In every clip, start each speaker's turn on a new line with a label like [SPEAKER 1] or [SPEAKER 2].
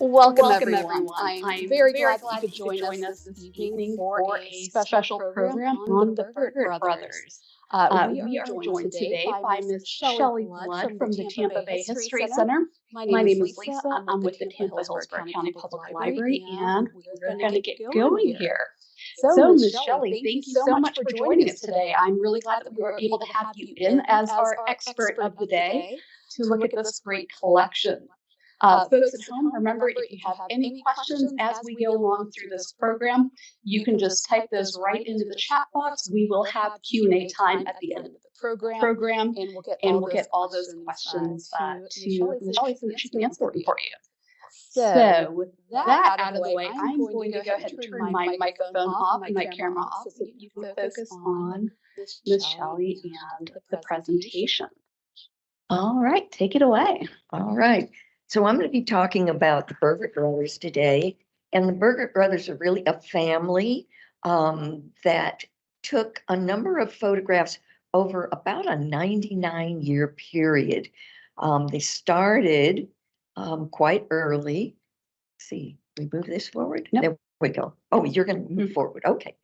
[SPEAKER 1] Welcome, everyone. I'm very glad that you could join us this evening for a special program on the Burgert brothers. We are joined today by Miss Shelley Blood from the Tampa Bay History Center. My name is Lisa. I'm with the Tampa Hillsborough County Public Library, and we're going to get going here. So, Miss Shelley, thank you so much for joining us today. I'm really glad that we were able to have you in as our expert of the day to look at this great collection. Folks at home, remember, if you have any questions as we go along through this program, you can just type those right into the chat box. We will have Q&A time at the end of the program, and we'll get all those questions to Ms. Shelley so that she can answer them for you. So with that out of the way, I'm going to go ahead and turn my microphone off and my camera off so that you can focus on Ms. Shelley and the presentation.
[SPEAKER 2] All right, take it away. All right. So I'm going to be talking about the Burgert brothers today. And the Burgert brothers are really a family that took a number of photographs over about a 99-year period. They started quite early. Let's see, we move this forward? Yep. There we go. Oh, you're going to move forward. Okay.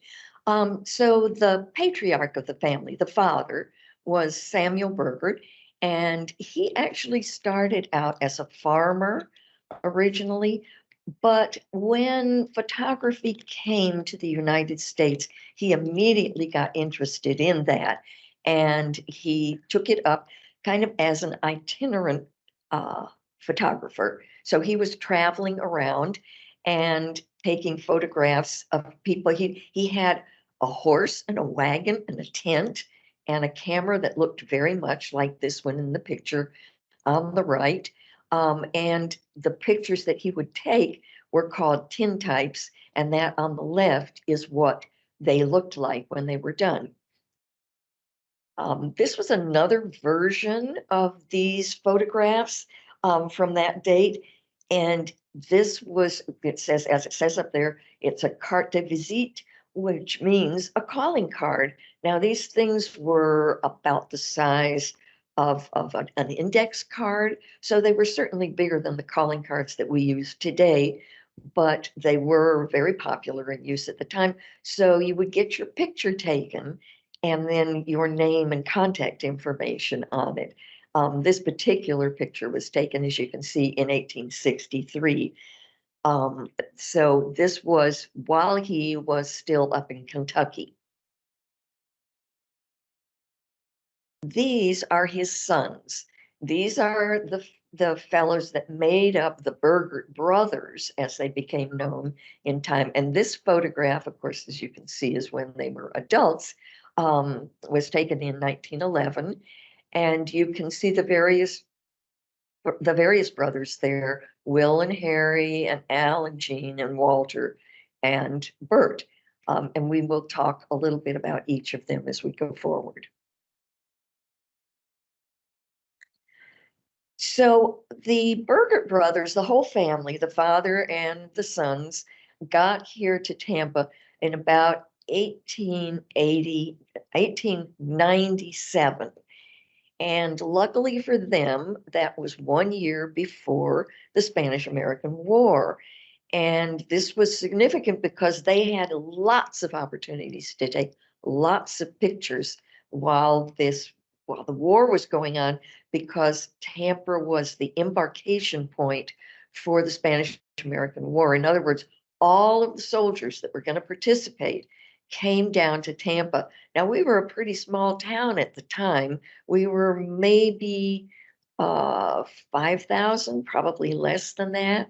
[SPEAKER 2] So the patriarch of the family, the father, was Samuel Burgert. And he actually started out as a farmer originally, but when photography came to the United States, he immediately got interested in that. And he took it up kind of as an itinerant photographer. So he was traveling around and taking photographs of people. He had a horse and a wagon and a tent and a camera that looked very much like this one in the picture on the right. And the pictures that he would take were called tintypes, and that on the left is what they looked like when they were done. This was another version of these photographs from that date, and this was, it says, as it says up there, it's a carte de visite, which means a calling card. Now, these things were about the size of an index card, so they were certainly bigger than the calling cards that we use today, but they were very popular in use at the time. So you would get your picture taken and then your name and contact information on it. This particular picture was taken, as you can see, in 1863. So this was while he was still up in Kentucky. These are his sons. These are the fellows that made up the Burgert brothers as they became known in time. And this photograph, of course, as you can see, is when they were adults, was taken in 1911. And you can see the various brothers there, Will and Harry and Al and Jean and Walter and Bert. And we will talk a little bit about each of them as we go forward. So the Burgert brothers, the whole family, the father and the sons, got here to Tampa in about 1897. And luckily for them, that was 1 year before the Spanish-American War. And this was significant because they had lots of opportunities to take lots of pictures while the war was going on, because Tampa was the embarkation point for the Spanish-American War. In other words, all of the soldiers that were going to participate came down to Tampa. Now, we were a pretty small town at the time. We were maybe 5,000, probably less than that,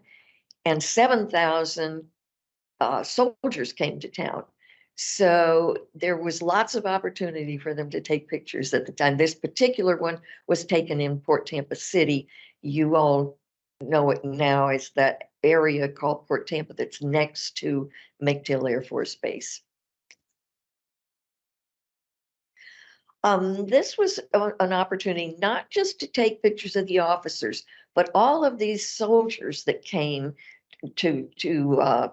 [SPEAKER 2] and 7,000 soldiers came to town. So there was lots of opportunity for them to take pictures at the time. This particular one was taken in Port Tampa City. You all know it now as that area called Port Tampa that's next to McDill Air Force Base. This was an opportunity not just to take pictures of the officers, but all of these soldiers that came to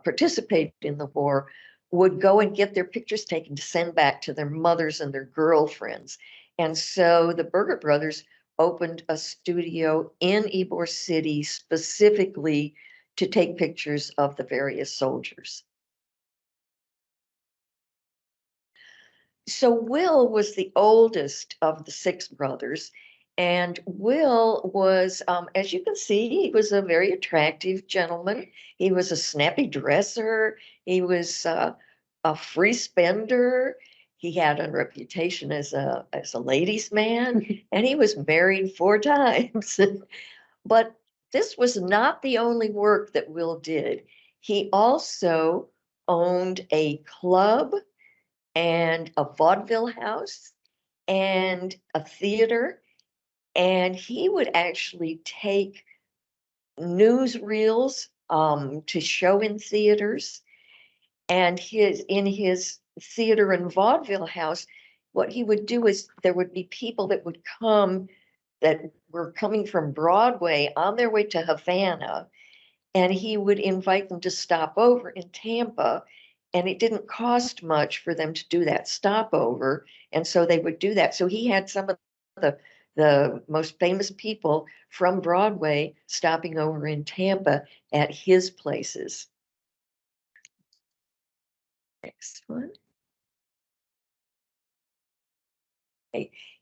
[SPEAKER 2] participate in the war would go and get their pictures taken to send back to their mothers and their girlfriends. And so the Burgert brothers opened a studio in Ybor City specifically to take pictures of the various soldiers. So Will was the oldest of the six brothers, and Will was, as you can see, he was a very attractive gentleman. He was a snappy dresser. He was a free spender. He had a reputation as a ladies' man, and he was married 4 times. But this was not the only work that Will did. He also owned a club and a vaudeville house and a theater. And he would actually take newsreels to show in theaters. And in his theater and vaudeville house, what he would do is there would be people that would come that were coming from Broadway on their way to Havana, and he would invite them to stop over in Tampa. And it didn't cost much for them to do that stopover. And so they would do that. So he had some of the most famous people from Broadway stopping over in Tampa at his places. Next one.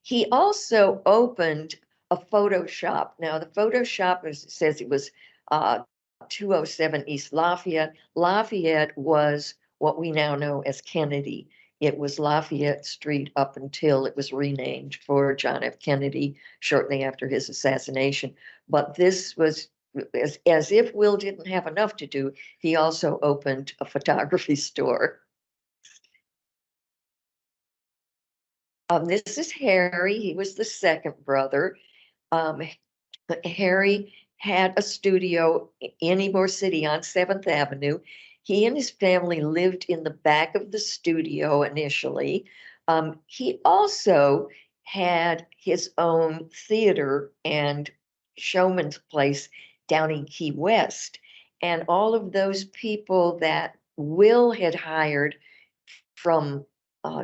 [SPEAKER 2] He also opened a photo shop. Now, the photo shop says it was 207 East Lafayette. Lafayette was what we now know as Kennedy. It was Lafayette Street up until it was renamed for John F. Kennedy shortly after his assassination. But this was, as if Will didn't have enough to do, he also opened a photography store. This is Harry. He was the second brother. Um, Harry had a studio in Ybor City on 7th Avenue. He and his family lived in the back of the studio initially. He also had his own theater and showman's place down in Key West. And all of those people that Will had hired from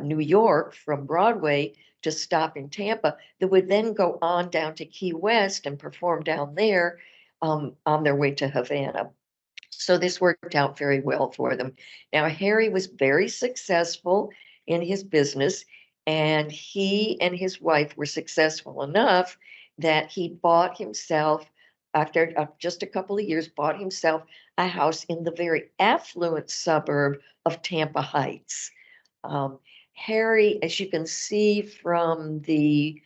[SPEAKER 2] New York, from Broadway, to stop in Tampa, that would then go on down to Key West and perform down there on their way to Havana. So this worked out very well for them. Now, Harry was very successful in his business, and he and his wife were successful enough that he bought himself, after just a couple of years, bought himself a house in the very affluent suburb of Tampa Heights. Harry, as you can see from the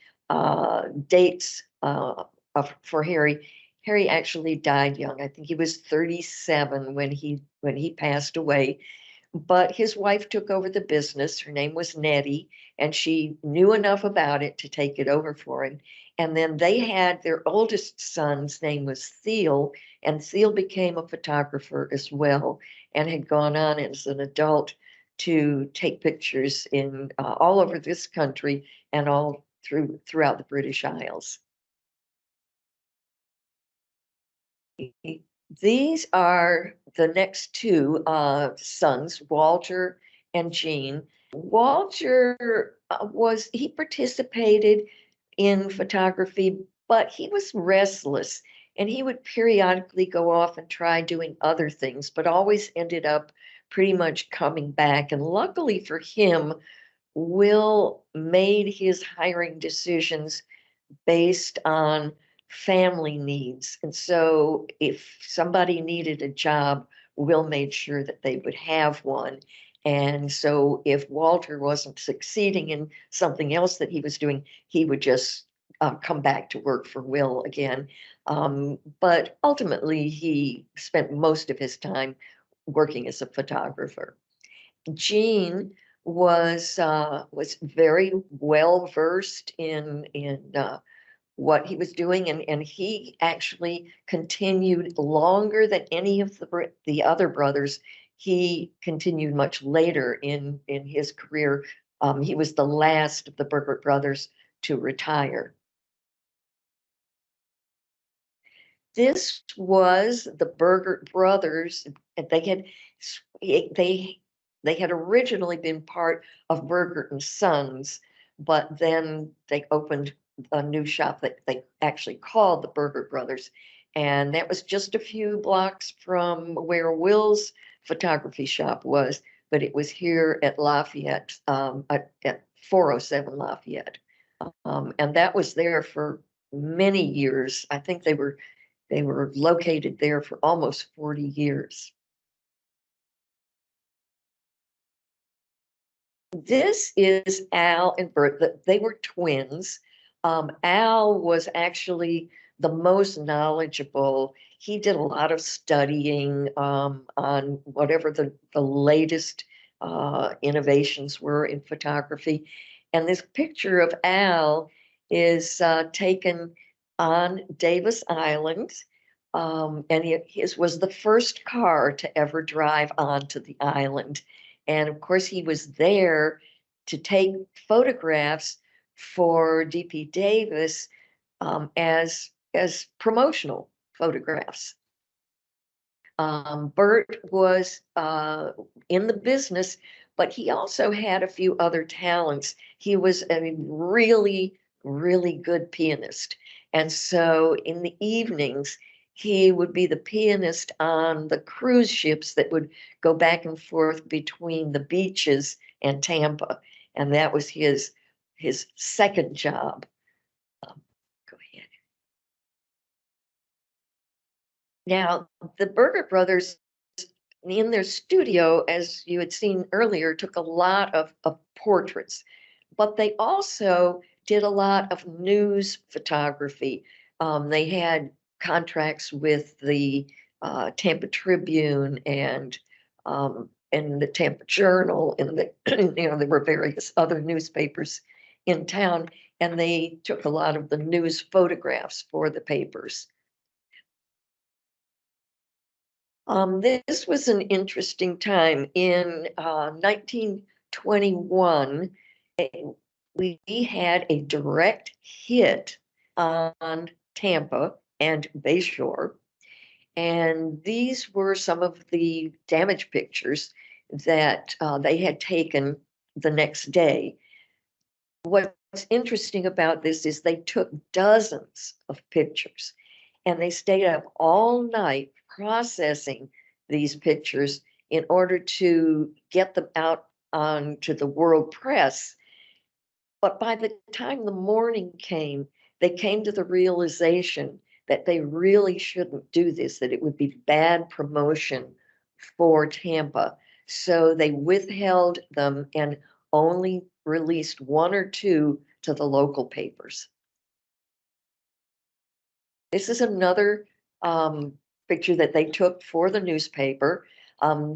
[SPEAKER 2] dates for Harry, Harry actually died young. I think he was 37 when he passed away. But his wife took over the business. Her name was Nettie, and she knew enough about it to take it over for him. And then they had their oldest son's name was Theo, and Theo became a photographer as well, and had gone on as an adult to take pictures in all over this country and all throughout the British Isles. These are the next two sons, Walter and Jean. Walter he participated in photography, but he was restless, and he would periodically go off and try doing other things, but always ended up pretty much coming back. And luckily for him, Will made his hiring decisions based on family needs. And so if somebody needed a job, Will made sure that they would have one. And so if Walter wasn't succeeding in something else that he was doing, he would just come back to work for Will again. But ultimately, he spent most of his time working as a photographer. Jean was very well versed in what he was doing, and he actually continued longer than any of the other brothers. He continued much later in his career. He was the last of the Burgert brothers to retire. This was the Burgert brothers. They had originally been part of Burgert and Sons, but then they opened a new shop that they actually called the Burgert brothers. And that was just a few blocks from where Will's photography shop was, but it was here at Lafayette, at 407 Lafayette. And that was there for many years. I think they were located there for almost 40 years. This is Al and Bert. They were twins. Al was actually the most knowledgeable. He did a lot of studying on whatever the latest innovations were in photography. And this picture of Al is taken on Davis Island. And his was the first car to ever drive onto the island. And of course, he was there to take photographs for DP Davis as promotional photographs. Bert was in the business, but he also had a few other talents. He was a really, really good pianist. And so in the evenings, he would be the pianist on the cruise ships that would go back and forth between the beaches and Tampa. And that was his second job. Go ahead. Now, the Burgert brothers in their studio, as you had seen earlier, took a lot of portraits, but they also did a lot of news photography. They had contracts with the Tampa Tribune and the Tampa Journal, and there were various other newspapers in town, and they took a lot of the news photographs for the papers. This was an interesting time. In 1921, we had a direct hit on Tampa and Bayshore. And these were some of the damage pictures that they had taken the next day. What's interesting about this is they took dozens of pictures, and they stayed up all night processing these pictures in order to get them out onto the world press. But by the time the morning came, they came to the realization that they really shouldn't do this, that it would be bad promotion for Tampa. So they withheld them and only released one or two to the local papers. This is another picture that they took for the newspaper.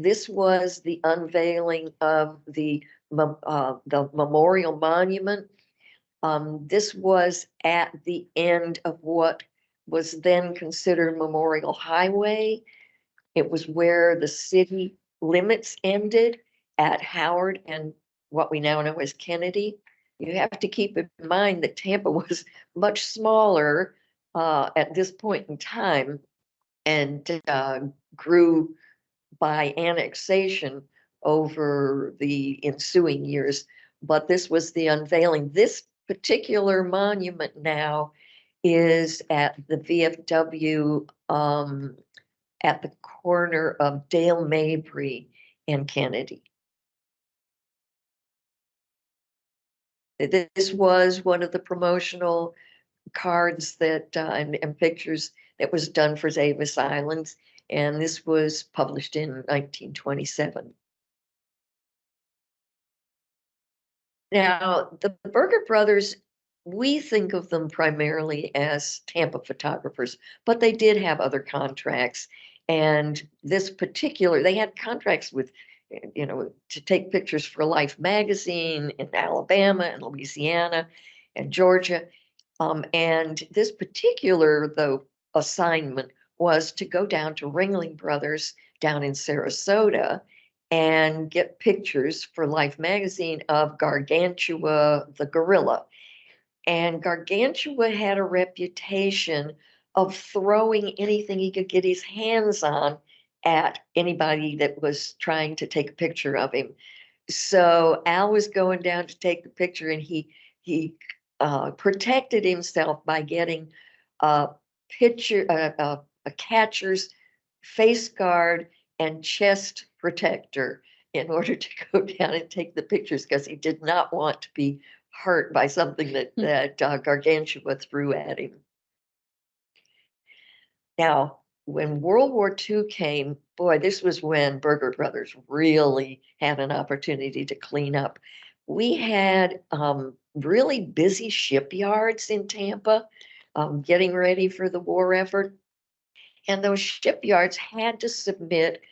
[SPEAKER 2] This was the unveiling of the memorial monument. This was at the end of what was then considered Memorial Highway. It was where the city limits ended at Howard and what we now know as Kennedy. You have to keep in mind that Tampa was much smaller at this point in time, and grew by annexation over the ensuing years. But this was the unveiling. This particular monument now is at the VFW at the corner of Dale Mabry and Kennedy. This was one of the promotional cards that and pictures that was done for Davis Islands, and this was published in 1927. Now, the Burgert brothers, we think of them primarily as Tampa photographers, but they did have other contracts. And this particular, they had contracts with, to take pictures for Life magazine in Alabama and Louisiana and Georgia. And this particular, though, assignment was to go down to Ringling Brothers down in Sarasota and get pictures for Life magazine of Gargantua the gorilla. And Gargantua had a reputation of throwing anything he could get his hands on at anybody that was trying to take a picture of him. So Al was going down to take the picture, and he protected himself by getting pitcher, a catcher's face guard and chest protector in order to go down and take the pictures because he did not want to be hurt by something that Gargantua threw at him. Now, when World War II came, boy, this was when Burgert Brothers really had an opportunity to clean up. We had really busy shipyards in Tampa, getting ready for the war effort. And those shipyards had to submit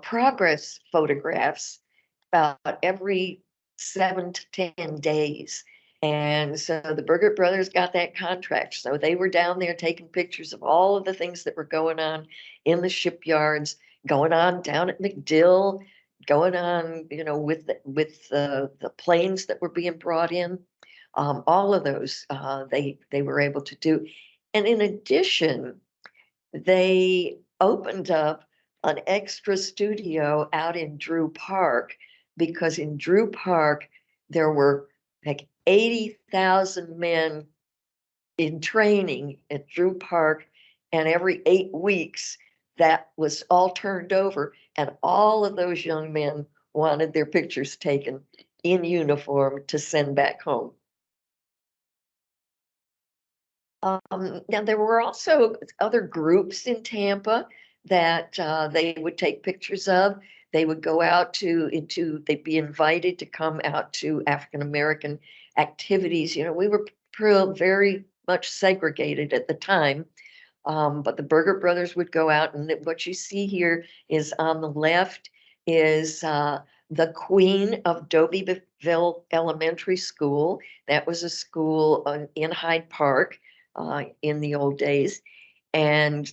[SPEAKER 2] progress photographs about every 7 to 10 days. And so the Burgert brothers got that contract. So they were down there taking pictures of all of the things that were going on in the shipyards, going on down at MacDill, going on, with the planes that were being brought in. All of those they were able to do. And in addition, they opened up an extra studio out in Drew Park because in Drew Park there were like 80,000 men in training at Drew Park, and every 8 weeks that was all turned over, and all of those young men wanted their pictures taken in uniform to send back home. Now there were also other groups in Tampa that they would take pictures of. They would go out they'd be invited to come out to African American activities. We were very much segregated at the time. But the Burgert brothers would go out, and what you see here is on the left is the Queen of Dobyville Elementary School. That was a school in Hyde Park in the old days. And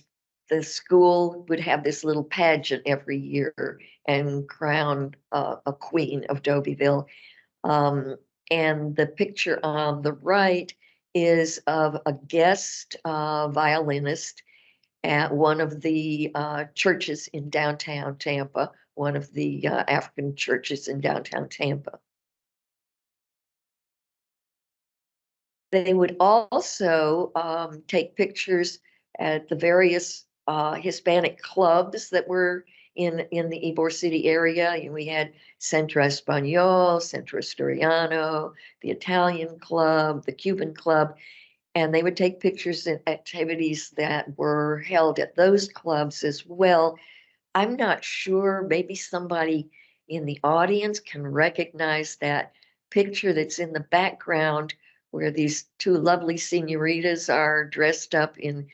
[SPEAKER 2] the school would have this little pageant every year and crown a Queen of Dobyville. And the picture on the right is of a guest violinist at one of the churches in downtown Tampa, one of the African churches in downtown Tampa. They would also take pictures at the various Hispanic clubs that were in the Ybor City area. And we had Centro Español, Centro Asturiano, the Italian Club, the Cuban Club, and they would take pictures and activities that were held at those clubs as well. I'm not sure, maybe somebody in the audience can recognize that picture that's in the background where these two lovely senoritas are dressed up in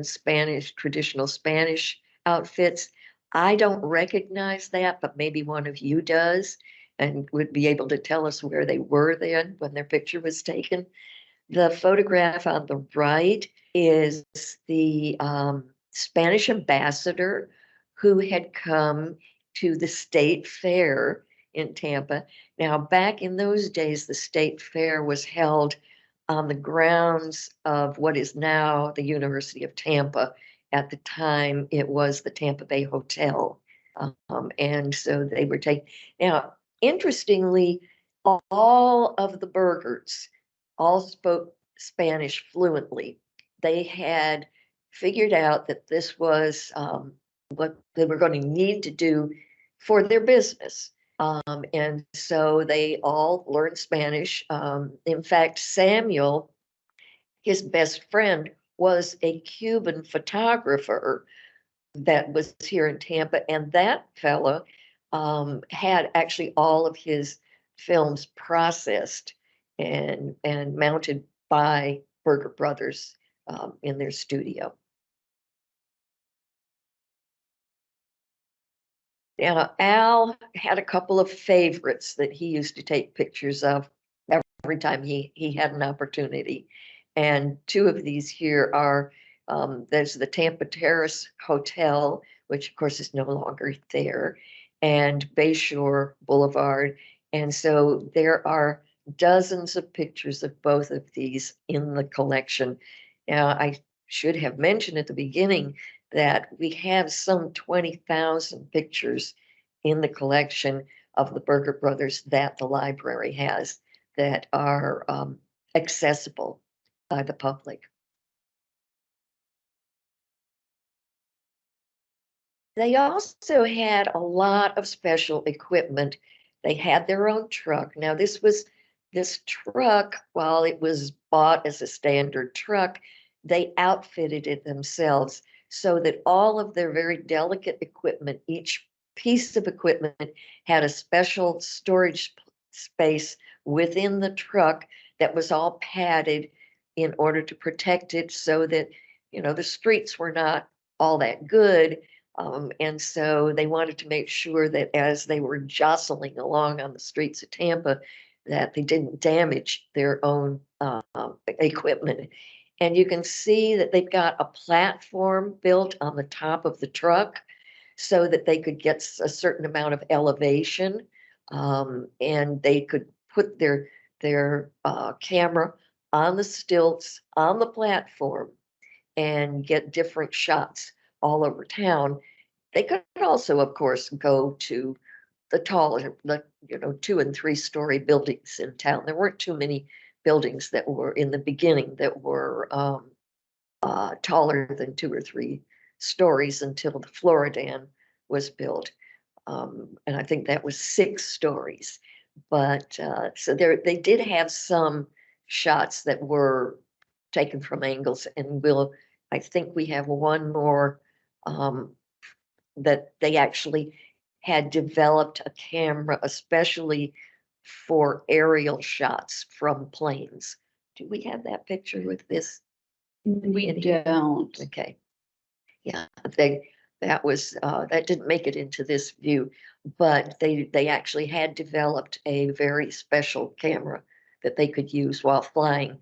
[SPEAKER 2] Spanish, traditional Spanish outfits. I don't recognize that, but maybe one of you does and would be able to tell us where they were then when their picture was taken. The photograph on the right is the Spanish ambassador who had come to the state fair in Tampa. Now, back in those days, the state fair was held on the grounds of what is now the University of Tampa. At the time, it was the Tampa Bay Hotel. And so they were taking. Now, interestingly, all of the Burgerts all spoke Spanish fluently. They had figured out that this was what they were going to need to do for their business. And so they all learned Spanish. In fact, Samuel, his best friend, was a Cuban photographer that was here in Tampa, and that fellow had actually all of his films processed and mounted by Burgert Brothers in their studio. Now, Al had a couple of favorites that he used to take pictures of every time he had an opportunity. And two of these here are, there's the Tampa Terrace Hotel, which of course is no longer there, and Bayshore Boulevard. And so there are dozens of pictures of both of these in the collection. Now, I should have mentioned at the beginning that we have some 20,000 pictures in the collection of the Burgert brothers that the library has that are accessible by the public. They also had a lot of special equipment. They had their own truck. Now, this truck, while it was bought as a standard truck, they outfitted it themselves so that all of their very delicate equipment, each piece of equipment had a special storage space within the truck that was all padded in order to protect it so that, the streets were not all that good. And so they wanted to make sure that as they were jostling along on the streets of Tampa, that they didn't damage their own equipment. And you can see that they've got a platform built on the top of the truck so that they could get a certain amount of elevation, and they could put their camera on the stilts on the platform and get different shots all over town. They could also, of course, go to the taller, 2 and 3 story buildings in town. There weren't too many buildings that were in the beginning that were taller than 2 or 3 stories until the Floridan was built. And I think that was 6 stories. But so they did have some shots that were taken from angles, and I think we have one more um, that they actually had developed a camera especially for aerial shots from planes. Do we have that picture with this?
[SPEAKER 1] We don't.
[SPEAKER 2] Okay. Yeah, that didn't make it into this view, but they actually had developed a very special camera that they could use while flying.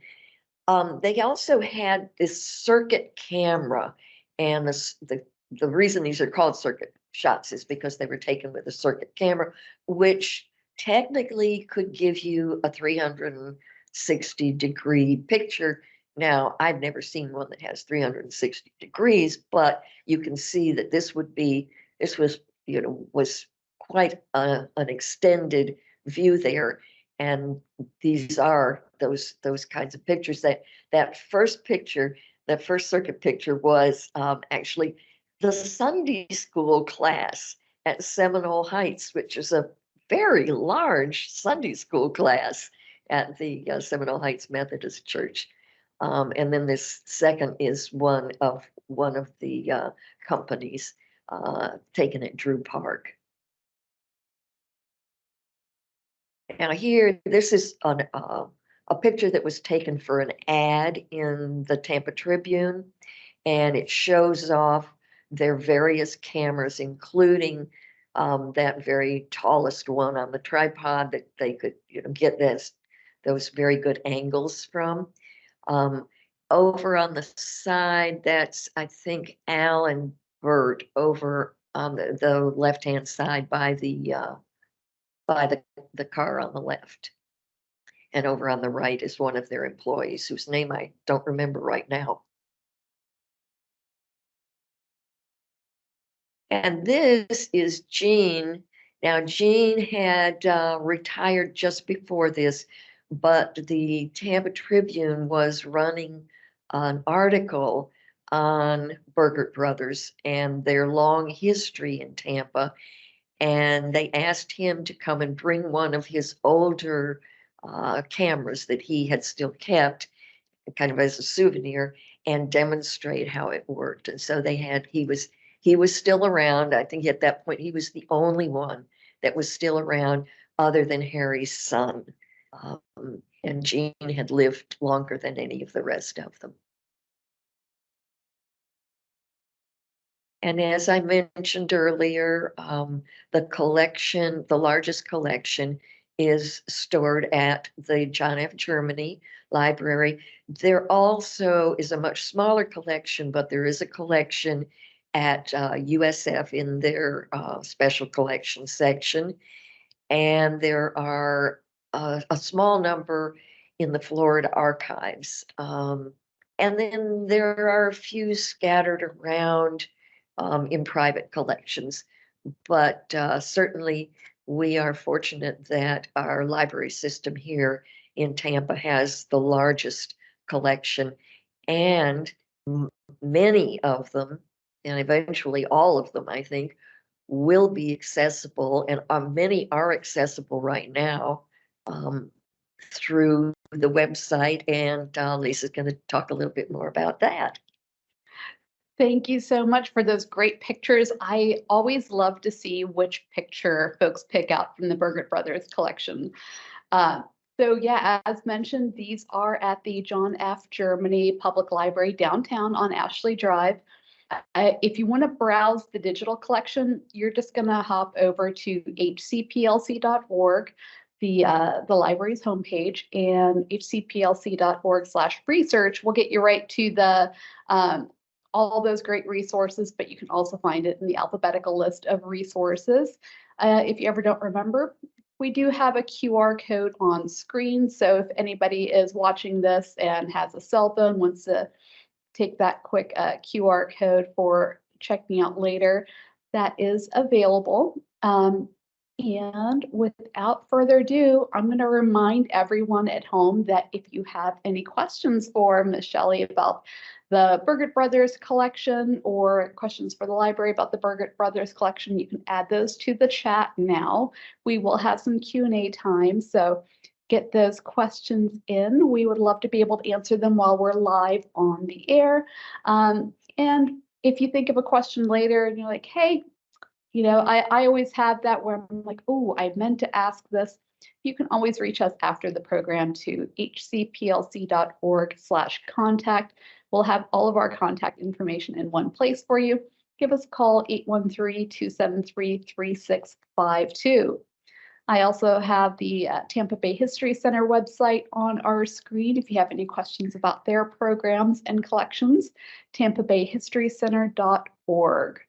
[SPEAKER 2] They also had this circuit camera, and the reason these are called circuit shots is because they were taken with a circuit camera, which technically could give you a 360-degree picture. Now, I've never seen one that has 360 degrees, but you can see that this was quite an extended view there. And these are those kinds of pictures. That first picture, that first circuit picture was actually the Sunday school class at Seminole Heights, which is a very large Sunday school class at the Seminole Heights Methodist Church. And then this second is one of the companies taken at Drew Park. Now here, this is a picture that was taken for an ad in the Tampa Tribune, and it shows off their various cameras, including that very tallest one on the tripod that they could, get those very good angles from. Over on the side, that's, I think, Al and Bert over on the left-hand side by the car on the left. And over on the right is one of their employees whose name I don't remember right now. And this is Jean. Now, Jean had retired just before this, but the Tampa Tribune was running an article on Burgert Brothers and their long history in Tampa. And they asked him to come and bring one of his older cameras that he had still kept, kind of as a souvenir, and demonstrate how it worked. And so he was still around. I think at that point he was the only one that was still around other than Harry's son. And Jean had lived longer than any of the rest of them. And as I mentioned earlier, the largest collection is stored at the John F. Germany Library. There also is a much smaller collection, but there is a collection at USF in their special collections section. And there are a small number in the Florida archives. And then there are a few scattered around in private collections. But certainly we are fortunate that our library system here in Tampa has the largest collection, and many of them and eventually all of them, I think, will be accessible, and many are accessible right now through the website, and Lisa's going to talk a little bit more about that.
[SPEAKER 1] Thank you so much for those great pictures. I always love to see which picture folks pick out from the Burgert Brothers collection. Uh, so yeah, as mentioned, these are at the John F. Germany Public Library downtown on Ashley Drive. If you want to browse the digital collection, you're just going to hop over to hcplc.org, the library's homepage, and hcplc.org/research will get you right to the all those great resources, but you can also find it in the alphabetical list of resources. If you ever don't remember, we do have a QR code on screen. So if anybody is watching this and has a cell phone, wants to take that quick QR code for checking out later, that is available. And without further ado, I'm going to remind everyone at home that if you have any questions for Ms. Shelley about the Burgert Brothers collection or questions for the library about the Burgert Brothers collection, you can add those to the chat now. We will have some Q&A time, so get those questions in. We would love to be able to answer them while we're live on the air. And if you think of a question later and you're like, hey, I always have that where I'm like, oh, I meant to ask this. You can always reach us after the program to hcplc.org/contact. We'll have all of our contact information in one place for you. Give us a call, 813-273-3652. I also have the Tampa Bay History Center website on our screen if you have any questions about their programs and collections, tampabayhistorycenter.org.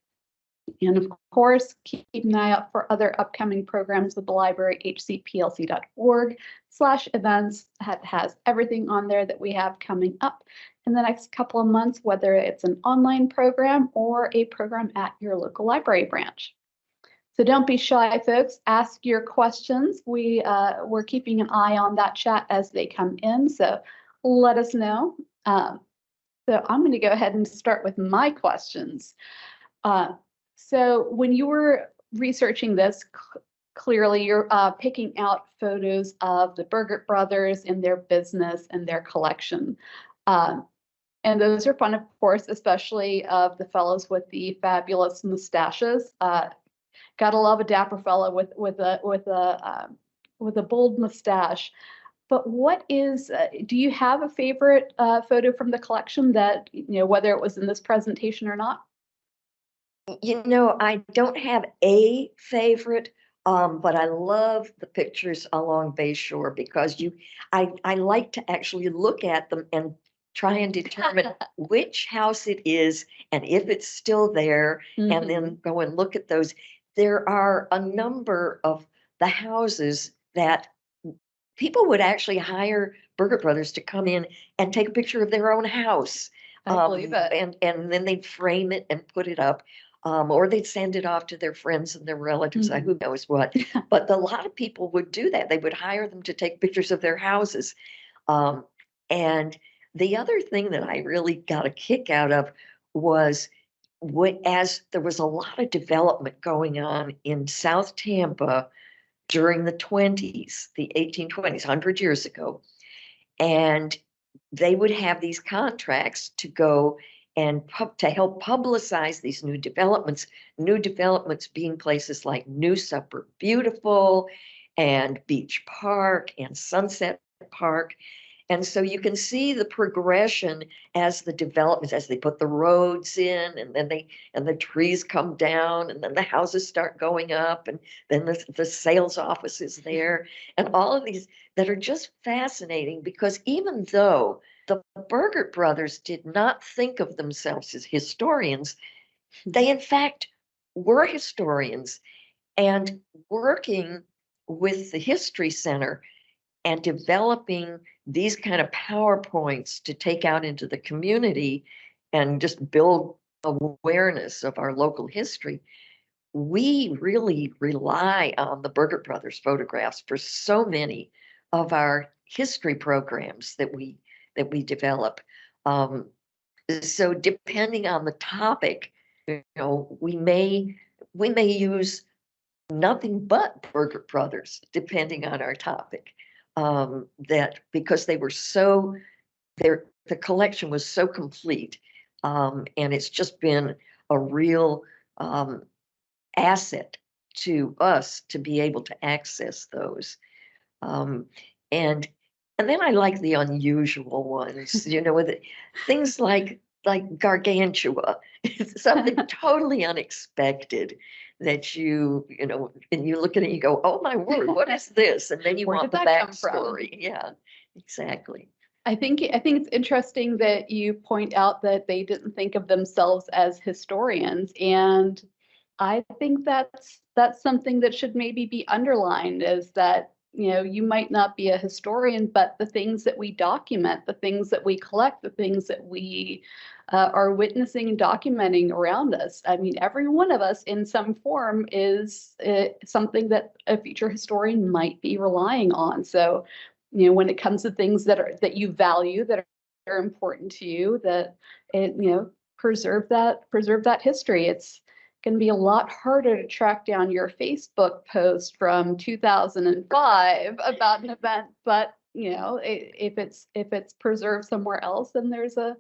[SPEAKER 1] And of course, keep an eye out for other upcoming programs with the library, hcplc.org/events. That has everything on there that we have coming up in the next couple of months, whether it's an online program or a program at your local library branch. So don't be shy, folks. Ask your questions. We're keeping an eye on that chat as they come in, so let us know. So I'm going to go ahead and start with my questions. So when you were researching this, clearly you're picking out photos of the Burgert brothers and their business and their collection. And those are fun, of course, especially of the fellows with the fabulous mustaches. Gotta love a dapper fellow with a bold mustache. But what is? Do you have a favorite photo from the collection that whether it was in this presentation or not?
[SPEAKER 2] I don't have a favorite, but I love the pictures along Bayshore because I like to actually look at them and try and determine which house it is and if it's still there, and then go and look at those. There are a number of the houses that people would actually hire Burgert Brothers to come in and take a picture of their own house.
[SPEAKER 1] I believe it.
[SPEAKER 2] And then they'd frame it and put it up. Or they'd send it off to their friends and their relatives, who knows what. But a lot of people would do that. They would hire them to take pictures of their houses. And the other thing that I really got a kick out of was as there was a lot of development going on in South Tampa during the 20s, the 1820s, 100 years ago. And they would have these contracts to go and to help publicize these new developments being places like New Suburb Beautiful and Beach Park and Sunset Park. And so you can see the progression as the developments, as they put the roads in, and then the trees come down, and then the houses start going up, and then the sales office is there, and all of these that are just fascinating, because even though the Burgert brothers did not think of themselves as historians, they in fact were historians, and working with the History Center and developing these kind of PowerPoints to take out into the community and just build awareness of our local history. We really rely on the Burgert Brothers photographs for so many of our history programs that we develop. So depending on the topic, we may use nothing but Burgert Brothers, depending on our topic. That because they were so, the collection was so complete, and it's just been a real asset to us to be able to access those. And then I like the unusual ones, with things like gargantua, something totally unexpected that and you look at it and you go, oh my word, what is this? And then you want the backstory. Yeah, exactly.
[SPEAKER 1] I think it's interesting that you point out that they didn't think of themselves as historians, and I think that's something that should maybe be underlined, is that you might not be a historian, but the things that we document, the things that we collect, the things that we are witnessing and documenting around us. I mean, every one of us in some form is something that a future historian might be relying on. So, when it comes to things that you value, that are important to you, that preserve that history. It's going to be a lot harder to track down your Facebook post from 2005 about an event, but if it's preserved somewhere else, then there's a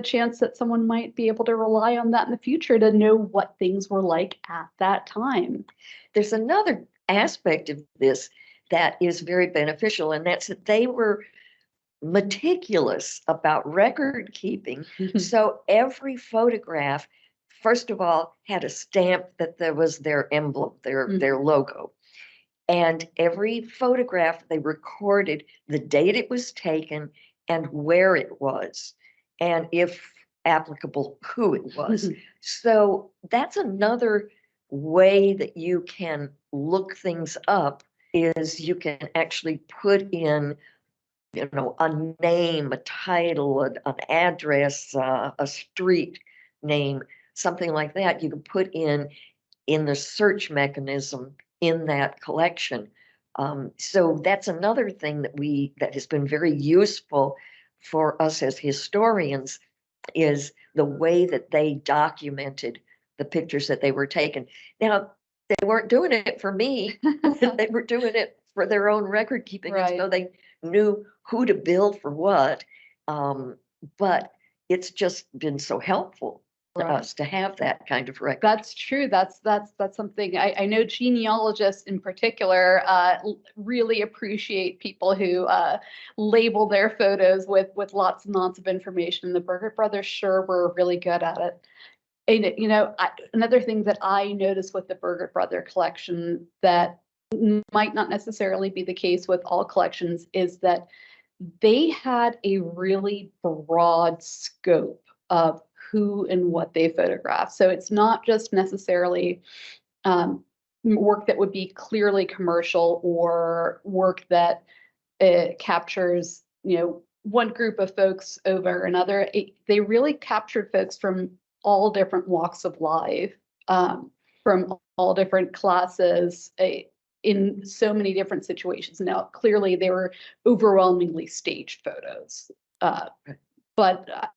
[SPEAKER 1] chance that someone might be able to rely on that in the future to know what things were like at that time.
[SPEAKER 2] There's another aspect of this that is very beneficial, and that's that they were meticulous about record keeping. So every photograph, first of all, had a stamp that there was their emblem, their logo. And every photograph, they recorded the date it was taken and where it was, and if applicable, who it was. So that's another way that you can look things up, is you can actually put in a name, a title, an address, a street name, something like that. You can put in the search mechanism in that collection. So that's another thing that has been very useful for us as historians, is the way that they documented the pictures that they were taken. Now, they weren't doing it for me. They were doing it for their own record keeping, right. So they knew who to bill for what. But it's just been so helpful to us to have that kind of record.
[SPEAKER 1] That's true. That's something I know genealogists in particular really appreciate people who label their photos with lots and lots of information. The Burgert brothers sure were really good at it. And another thing that I noticed with the Burgert brother collection that might not necessarily be the case with all collections is that they had a really broad scope of who and what they photographed. So it's not just necessarily work that would be clearly commercial, or work that captures one group of folks over another. They really captured folks from all different walks of life, from all different classes, in so many different situations. Now, clearly, they were overwhelmingly staged photos, but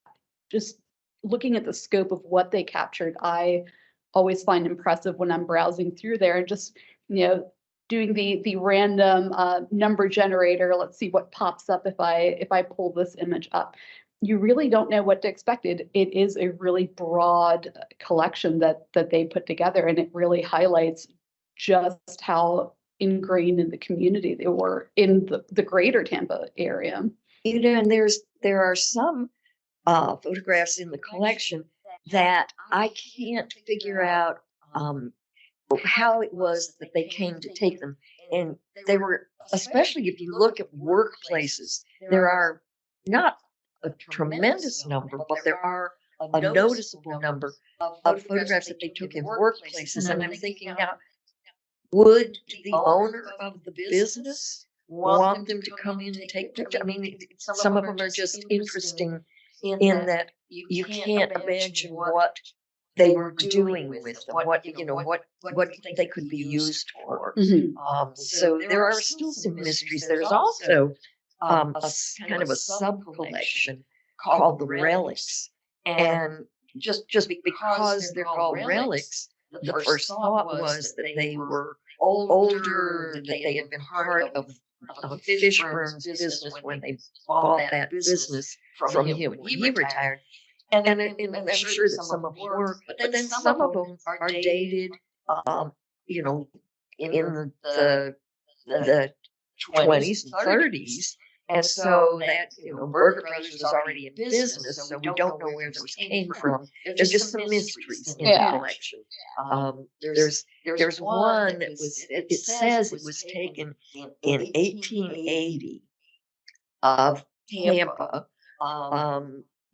[SPEAKER 1] just looking at the scope of what they captured, I always find impressive when I'm browsing through there, and just doing the random number generator. Let's see what pops up if I pull this image up. You really don't know what to expect. It is a really broad collection that they put together, and it really highlights just how ingrained in the community they were in the greater Tampa area.
[SPEAKER 2] And there are some photographs in the collection that I can't figure out how it was that they came to take them. And they were, especially if you look at workplaces, there are not a tremendous number, but there are a noticeable number of photographs that they took in workplaces. And I'm thinking now, would the owner of the business want them to come in and take pictures? I mean, some of them are just interesting in that you can't imagine what they were doing with them, what they could be used for. So there are still some mysteries. There's also a kind of a sub collection called the relics, and just because they're called relics, the first thought was that they were older, that they had been part of Fishburne's business when they bought that business from him when he retired. And I'm sure that some of them were, but then some of them are dated, um, you know, in the 20s and 30s. And so that, Burger Brothers was already in business, so we don't know where those came from. There's just some mysteries in the collection. There's one that it says it was taken in 1880 of Tampa,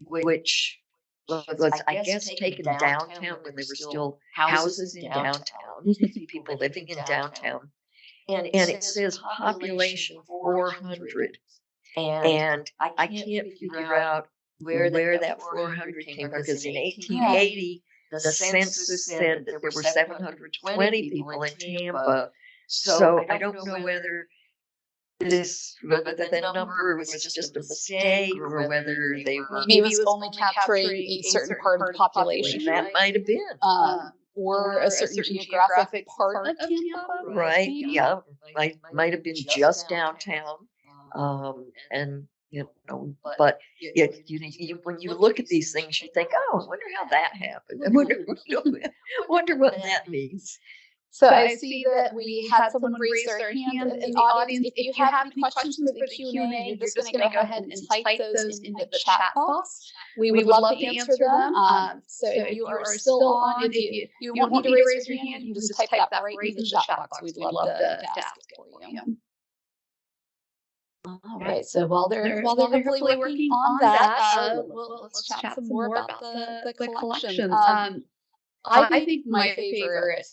[SPEAKER 2] which was, I guess, taken downtown when there were still houses in downtown, people living in downtown. And it says population 400. And I can't figure out where that 400 came from, because in 1880, the census said that there were 720 people in Tampa. So I don't know whether whether the number was just a mistake, or whether they were
[SPEAKER 1] maybe it was only capturing a certain part of the population.
[SPEAKER 2] That might have been.
[SPEAKER 1] Or a certain geographic part of Tampa.
[SPEAKER 2] Right, yeah. Might have been just downtown. And but when you look at these things, you think, oh, I wonder how that happened. I wonder what that means.
[SPEAKER 1] So I see that we had someone raise their hand in the audience. If you have any questions for the Q&A, you're just going to go ahead and type those into the chat box. We would love to answer them. So if you are still on, if you want me to raise your hand, you can just type that right into the chat box. We'd love to ask it for you. All right. So while they're hopefully working on that, let's chat some more about the collection. I think my favorite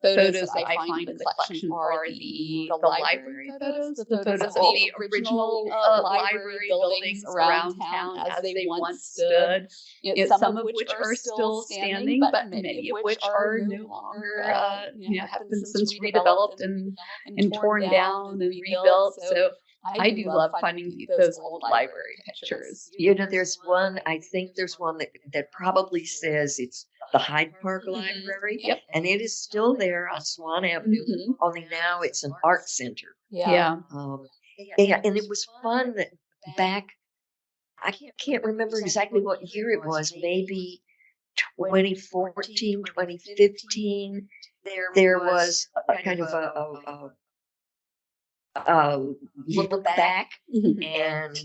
[SPEAKER 1] photos that I find in the collection are the library photos, the photos of the original library buildings around town as they once stood. Some of which are still standing, but many of which are no longer, have been since redeveloped and torn down and rebuilt. So I do love finding those old library pictures.
[SPEAKER 2] There's one, I think there's one that probably says it's the Hyde Park Library.
[SPEAKER 1] Yep.
[SPEAKER 2] And it is still there on Swan Avenue, only now it's an art center.
[SPEAKER 1] Yeah.
[SPEAKER 2] And it was fun that back, I can't remember exactly what year it was, maybe 2014, 2015, there was a kind of look back, and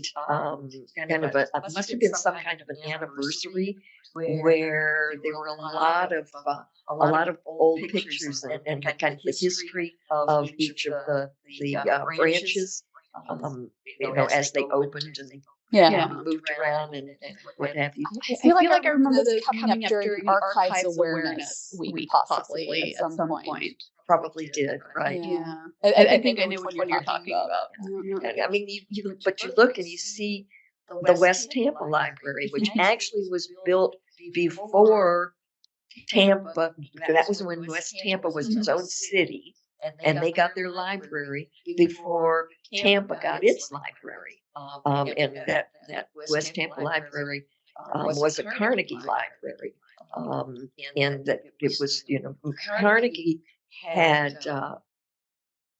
[SPEAKER 2] kind of it must have been some kind of an anniversary where there were a lot of old pictures and kind of the history of each of the branches, as they opened and moved around and what have you.
[SPEAKER 1] I feel like I remember those coming up during Archives Awareness Week, possibly at some point.
[SPEAKER 2] Probably did, right?
[SPEAKER 1] Yeah, I think I know which one you're talking about.
[SPEAKER 2] I mean, but you look and you see the West Tampa Library, which actually was built before Tampa. That was when West Tampa was its own city, and they got their library before Tampa got its library. And that West Tampa Library was a Carnegie Library, and that it was, Carnegie had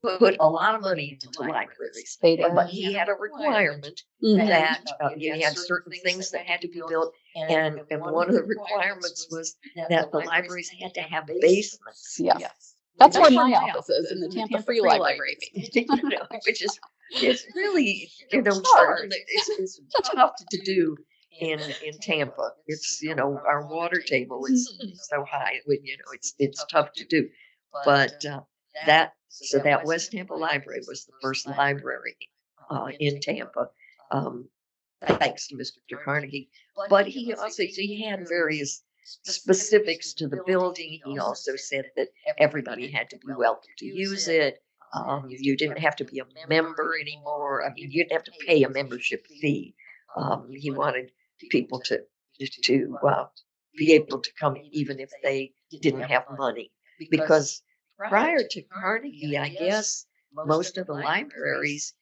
[SPEAKER 2] put a lot of money into libraries, but he had a requirement that he had certain things that had to be built, and one of the requirements was that the libraries had to have basements.
[SPEAKER 1] Yes. That's where my office is, in the Tampa Free Library.
[SPEAKER 2] Which is, it's really, hard. It's tough to do in Tampa. It's, our water table is so high, it's tough to do. But that West Tampa Library was the first library in Tampa, thanks to Mr. Carnegie. But he had various specifics to the building. He also said that everybody had to be welcome to use it. You didn't have to be a member anymore. I mean, you didn't have to pay a membership fee. He wanted people to be able to come even if they didn't have money, because prior to Carnegie, I guess most of the libraries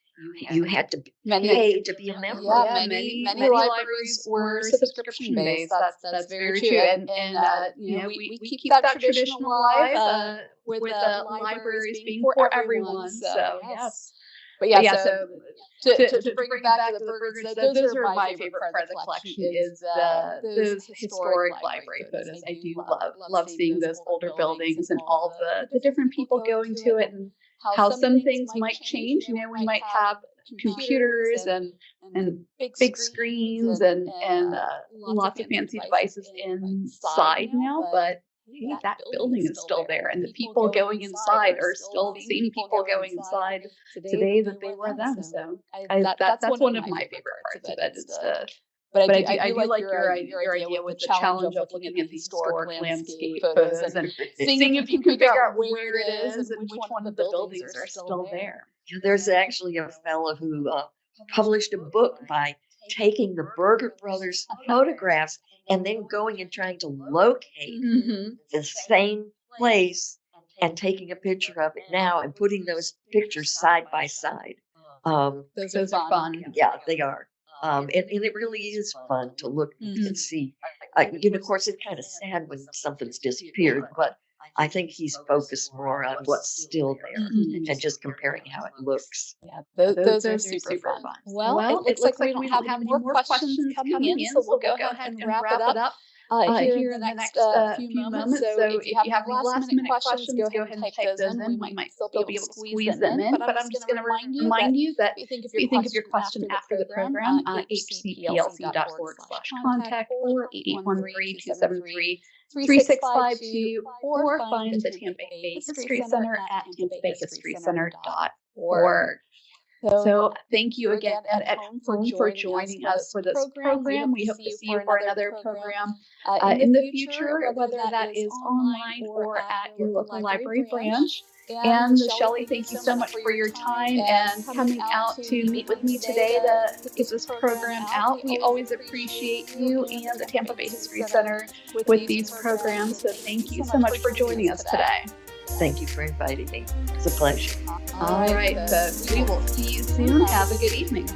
[SPEAKER 2] you had to
[SPEAKER 1] Many,
[SPEAKER 2] pay to be a member.
[SPEAKER 1] yeah, many libraries were subscription based. That's very true. And we keep that tradition alive with libraries being for everyone. So yes. But yeah, so to bring it back to the Burgers, those are my favorite part of the collection is those historic library photos. I do love seeing those older buildings and all the different people going to it and how some things might change. We might have computers and big screens and lots of fancy devices inside now, but hey, that building is still there, and the people going inside are still the same people going inside today that they were then. So that's one of my favorite parts of it. But I do like your idea with the challenge of looking at the historic landscape photos and seeing if you can figure out where it is and which one of the buildings are still there.
[SPEAKER 2] There's actually a fellow who published a book by taking the Burgert brothers' photographs and then going and trying to locate the same place and taking a picture of it now and putting those pictures side by side.
[SPEAKER 1] Those are fun.
[SPEAKER 2] Yeah, they are. And it really is fun to look and see. Of course, it's kind of sad when something's disappeared, but I think he's focused more on what's still there and just comparing how it looks.
[SPEAKER 1] Yeah, those are super fun. Well, it looks like we don't have any more questions coming in, so we'll go ahead and wrap it up here in the next few moments. So if you have any last minute questions, go ahead and type those in. We might still be able to squeeze them in, but I'm just going to remind you that if you think of your question after the program, hcplc.org/contact or 813-273-3652 or find the Tampa Bay History Center at tampabayhistorycenter.org. So thank you again at home for joining us for this program. We hope to see you for another program in the future, whether that is online or at your local library branch. And Shelley, thank you so much for your time and coming out to meet with me today to get this program out. We always appreciate you and the Tampa Bay History Center with these programs. So thank you so much for joining us today.
[SPEAKER 2] Thank you for inviting me. It's a pleasure.
[SPEAKER 1] All right, so we will see you soon. Have a good evening.